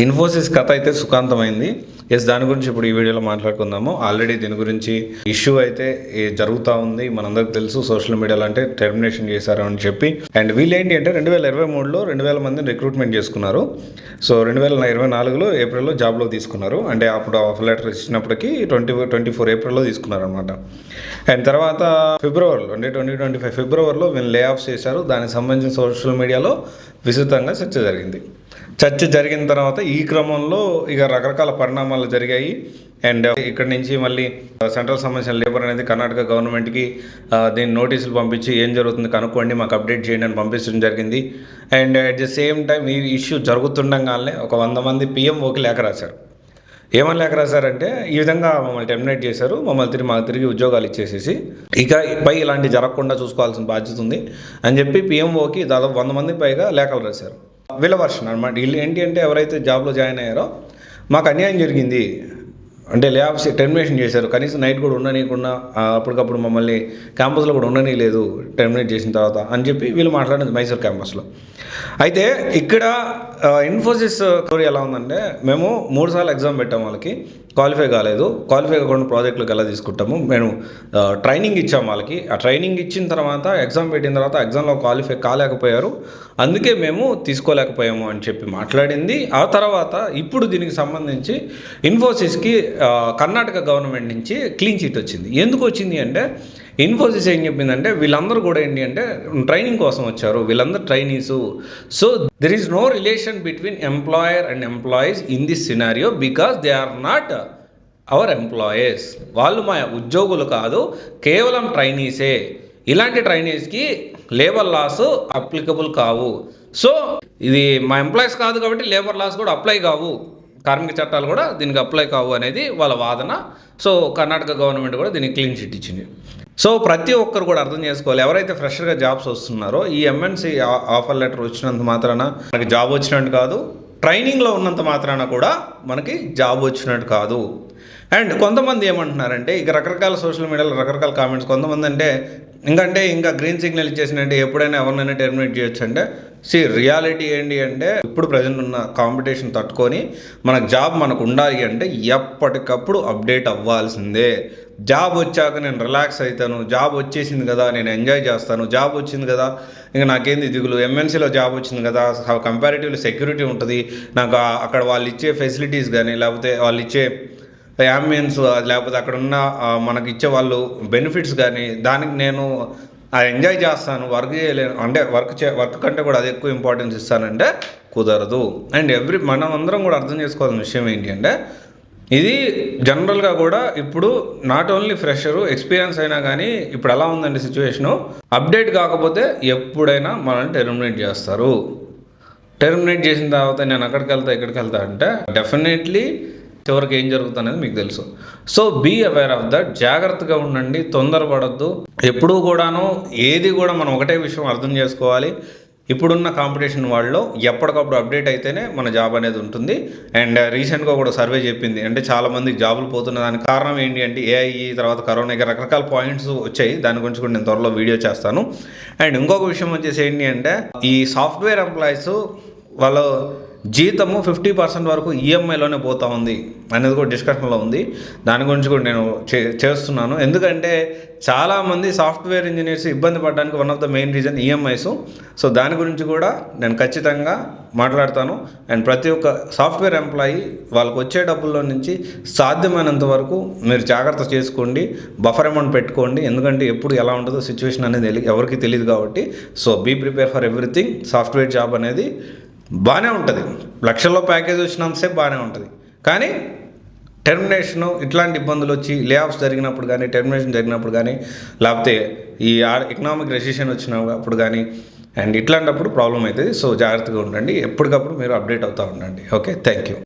ఇన్ఫోసిస్ కథ అయితే సుఖాంతమైంది. దాని గురించి ఇప్పుడు ఈ వీడియోలో మాట్లాడుకుందాము. ఆల్రెడీ దీని గురించి ఇష్యూ అయితే జరుగుతూ ఉంది. మనందరికి తెలుసు, సోషల్ మీడియాలో అంటే టెర్మినేషన్ చేశారు అని చెప్పి. అండ్ వీళ్ళు ఏంటి అంటే 2023లో 2000 మందిని రిక్రూట్మెంట్ చేసుకున్నారు. సో 2024లో ఏప్రిల్లో జాబ్లో తీసుకున్నారు. అంటే అప్పుడు ఆఫర్ లెటర్ ఇచ్చినప్పటికీ 24 ఏప్రిల్లో తీసుకున్నారు అనమాట. అండ్ తర్వాత ఫిబ్రవరిలో అంటే 2025 ఫిబ్రవరిలో వీళ్ళు లే ఆఫ్ చేశారు. దానికి సంబంధించిన సోషల్ మీడియాలో విస్తృతంగా చర్చ జరిగింది. చర్చ జరిగిన తర్వాత ఈ క్రమంలో ఇక రకరకాల పరిణామాలు జరిగాయి. అండ్ ఇక్కడ నుంచి మళ్ళీ సెంట్రల్ సంబంధించిన లేబర్ అనేది కర్ణాటక గవర్నమెంట్కి దీని నోటీసులు పంపించి ఏం జరుగుతుంది కనుక్కోండి, మాకు అప్డేట్ చేయండి అని పంపించడం జరిగింది. And at the same time ఈ ఇష్యూ జరుగుతుండగానే ఒక 100 మంది పిఎంఓకి లేఖ రాశారు. ఏమని లేఖ రాశారంటే, ఈ విధంగా మమ్మల్ని టెర్మినేట్ చేశారు, మమ్మల్ని మాకు తిరిగి ఉద్యోగాలు ఇచ్చేసేసి ఇక పై ఇలాంటి జరగకుండా చూసుకోవాల్సిన బాధ్యత ఉంది అని చెప్పి పిఎంఓకి దాదాపు 100 మంది పైగా లేఖలు రాశారు. వీళ్ళ వర్షన్ అనమాట. వీళ్ళు ఏంటి అంటే, ఎవరైతే జాబ్లో జాయిన్ అయ్యారో మాకు అన్యాయం జరిగింది అంటే లే ఆఫ్ టెర్మినేషన్ చేశారు, కనీసం నైట్ కూడా ఉండనీయకుండా అప్పటికప్పుడు మమ్మల్ని క్యాంపస్లో కూడా ఉండనీయలేదు టెర్మినేట్ చేసిన తర్వాత అని చెప్పి వీళ్ళు మాట్లాడింది మైసూర్ క్యాంపస్లో. అయితే ఇక్కడ ఇన్ఫోసిస్ స్టోరీ ఎలా ఉందంటే, మేము 3 సార్లు ఎగ్జామ్ పెట్టాము, వాళ్ళకి క్వాలిఫై కాలేదు. క్వాలిఫై కాకుండా ప్రాజెక్టులకు ఎలా తీసుకుంటాము, మేము ట్రైనింగ్ ఇచ్చాము వాళ్ళకి. ఆ ట్రైనింగ్ ఇచ్చిన తర్వాత ఎగ్జామ్ పెట్టిన తర్వాత ఎగ్జామ్లో క్వాలిఫై కాలేకపోయారు, అందుకే మేము తీసుకోలేకపోయాము అని చెప్పి మాట్లాడింది. ఆ తర్వాత ఇప్పుడు దీనికి సంబంధించి ఇన్ఫోసిస్కి కర్ణాటక గవర్నమెంట్ నుంచి క్లీన్ చిట్ వచ్చింది. ఎందుకు వచ్చింది అంటే, ఇన్ఫోసిస్ ఏం చెప్పిందంటే, వీళ్ళందరూ కూడా ఏంటి అంటే ట్రైనింగ్ కోసం వచ్చారు, వీళ్ళందరూ trainees. So there is no relation between employer and employees in this scenario because they are not our employees. వాళ్ళు మా ఉద్యోగులు కాదు, కేవలం ట్రైనీసే. ఇలాంటి ట్రైనీస్కి లేబర్ లాస్ అప్లికబుల్ కావు. సో ఇది మా ఎంప్లాయీస్ కాదు కాబట్టి లేబర్ లాస్ కూడా అప్లై కావు, కార్మిక చట్టాలు కూడా దీనికి అప్లై కావు అనేది వాళ్ళ వాదన. సో కర్ణాటక గవర్నమెంట్ కూడా దీనికి క్లీన్ చిట్ ఇచ్చింది. సో ప్రతి ఒక్కరు కూడా అర్థం చేసుకోవాలి, ఎవరైతే ఫ్రెషర్గా జాబ్స్ వస్తున్నారో ఈ ఎంఎన్సీ ఆఫర్ లెటర్ వచ్చినంత మాత్రాన మనకి జాబ్ వచ్చినట్టు కాదు, ట్రైనింగ్లో ఉన్నంత మాత్రాన కూడా మనకి జాబ్ వచ్చినట్టు కాదు. అండ్ కొంతమంది ఏమంటున్నారంటే, ఇక రకరకాల సోషల్ మీడియాలో రకరకాల కామెంట్స్. కొంతమంది అంటే ఇంకా గ్రీన్ సిగ్నల్ ఇచ్చేసినట్టే ఎప్పుడైనా ఎవరినైనా టెర్మినేట్ చేయొచ్చు అంటే, రియాలిటీ ఏంటి అంటే, ఇప్పుడు ప్రజెంట్ ఉన్న కాంపిటీషన్ తట్టుకొని మనకు జాబ్ మనకు ఉండాలి అంటే ఎప్పటికప్పుడు అప్డేట్ అవ్వాల్సిందే. జాబ్ వచ్చాక నేను రిలాక్స్ అవుతాను, జాబ్ వచ్చేసింది కదా నేను ఎంజాయ్ చేస్తాను, జాబ్ వచ్చింది కదా ఇంకా నాకేంది దిగులు, ఎంఎన్సీలో జాబ్ వచ్చింది కదా కంపారిటివ్లీ సెక్యూరిటీ ఉంటుంది నాకు, అక్కడ వాళ్ళు ఇచ్చే ఫెసిలిటీస్ కానీ లేకపోతే వాళ్ళు ఇచ్చే యాంబియన్స్ లేకపోతే అక్కడ ఉన్న మనకి ఇచ్చే వాళ్ళు బెనిఫిట్స్ కానీ దానికి నేను ఎంజాయ్ చేస్తాను, వర్క్ చేయలేను అంటే వర్క్ కంటే కూడా అది ఎక్కువ ఇంపార్టెన్స్ ఇస్తానంటే కుదరదు. అండ్ మనం అందరం కూడా అర్థం చేసుకోవాల్సిన విషయం ఏంటి అంటే, ఇది జనరల్గా కూడా ఇప్పుడు నాట్ ఓన్లీ ఫ్రెషరు, ఎక్స్పీరియన్స్ అయినా కానీ ఇప్పుడు ఎలా ఉందండి సిచ్యువేషను, అప్డేట్ కాకపోతే ఎప్పుడైనా మనల్ని టెర్మినేట్ చేస్తారు. టెర్మినేట్ చేసిన తర్వాత నేను ఇక్కడికి వెళ్తా అంటే డెఫినెట్లీ చివరికి ఏం జరుగుతుంది అనేది మీకు తెలుసు. So be aware of that, జాగ్రత్తగా ఉండండి, తొందరపడద్దు. ఎప్పుడూ కూడాను ఏది కూడా మనం ఒకటే విషయం అర్థం చేసుకోవాలి, ఇప్పుడున్న కాంపిటీషన్ వాళ్ళలో ఎప్పటికప్పుడు అప్డేట్ అయితేనే మన జాబ్ అనేది ఉంటుంది. అండ్ రీసెంట్గా కూడా సర్వే చెప్పింది, అంటే చాలామంది జాబులు పోతున్న దానికి కారణం ఏంటి అంటే ఏఐ, తర్వాత కరోనా, రకరకాల పాయింట్స్ వచ్చాయి. దాని గురించి కూడా నేను త్వరలో వీడియో చేస్తాను. అండ్ ఇంకొక విషయం వచ్చేసి ఏంటి అంటే, ఈ సాఫ్ట్వేర్ ఎంప్లాయీస్ వాళ్ళ జీతము 50% వరకు ఈఎంఐలోనే పోతూ ఉంది అనేది కూడా డిస్కషన్లో ఉంది. దాని గురించి కూడా నేను చేస్తున్నాను. ఎందుకంటే చాలామంది సాఫ్ట్వేర్ ఇంజనీర్స్ ఇబ్బంది పడడానికి one of the main reason EMIs. So దాని గురించి కూడా నేను ఖచ్చితంగా మాట్లాడతాను. అండ్ ప్రతి ఒక్క సాఫ్ట్వేర్ ఎంప్లాయీ వాళ్ళకు వచ్చే డబ్బుల్లో నుంచి సాధ్యమైనంత వరకు మీరు జాగ్రత్త చేసుకోండి, బఫర్ అమౌంట్ పెట్టుకోండి. ఎందుకంటే ఎప్పుడు ఎలా ఉంటుందో సిచ్యువేషన్ అనేది ఎవరికి తెలియదు కాబట్టి. So be prepare for everything. Software job అనేది బాగానే ఉంటుంది, లక్షల్లో ప్యాకేజ్ వచ్చినంతసేపు బాగానే ఉంటుంది. కానీ టెర్మినేషను ఇట్లాంటి ఇబ్బందులు వచ్చి లే ఆఫ్స్ జరిగినప్పుడు కానీ, టెర్మినేషన్ జరిగినప్పుడు కానీ, లేకపోతే ఈ ఎకనామిక్ రెసిషన్ వచ్చినప్పుడు కానీ అండ్ ఇట్లాంటప్పుడు ప్రాబ్లం అవుతుంది. సో జాగ్రత్తగా ఉండండి, ఎప్పటికప్పుడు మీరు అప్డేట్ అవుతూ ఉండండి. Okay, thank you.